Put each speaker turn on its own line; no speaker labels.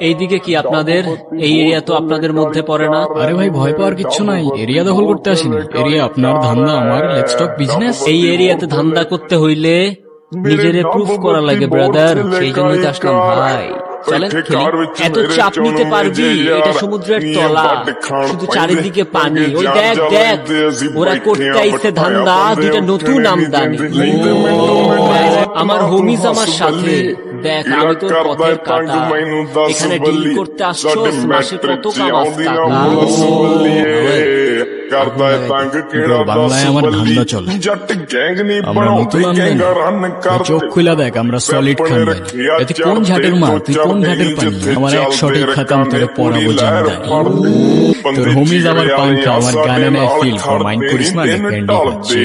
এইদিকে কি আপনাদের? এই এরিয়া তো আপনাদের মধ্যে পড়ে না।
আরে ভাই, ভয় পাওয়ার কিচ্ছু নাই। এরিয়া দখল করতে আসিনি। এরিয়া আপনার, ধান্দা আমার। Let's talk business.
এই এরিয়াতে ধান্দা করতে হইলে নিজেরে প্রুফ করা লাগে ব্রাদার, সেই জন্যই তো আসলাম ভাই। চলেন খেলি। এত চাপ নিতে পারবি? এটা সমুদ্রের তলা, শুধু চারিদিকে পানি। ওই দেখ দেখ, ওরা করতে আইছে ধান্দা, দুইটা নতুন আমদানি। আমার হোমিজ আমার সাথে। দেখ, আমি তোর পথের কাটা। এখানে ডিল করতে আসছস, মাসে কত কামাস টাকা?
বাংলায় আমার ধান্দা চলে। আমরা নতুন আমদানি। চোখ খুলা দেখ, আমরা সলিড খানদানি। এতে কোন ঘাটের মাল, তুই কোন ঘাটের পানি? আমার এক শটের খাতাম তোরে পড়াবো জানদানি। তোর হোমিজ আমার পাঙ্খা, আমার গানে নেয় ফিল। মাইন্ড করিস না, ক্যান্ডি খাচ্ছি।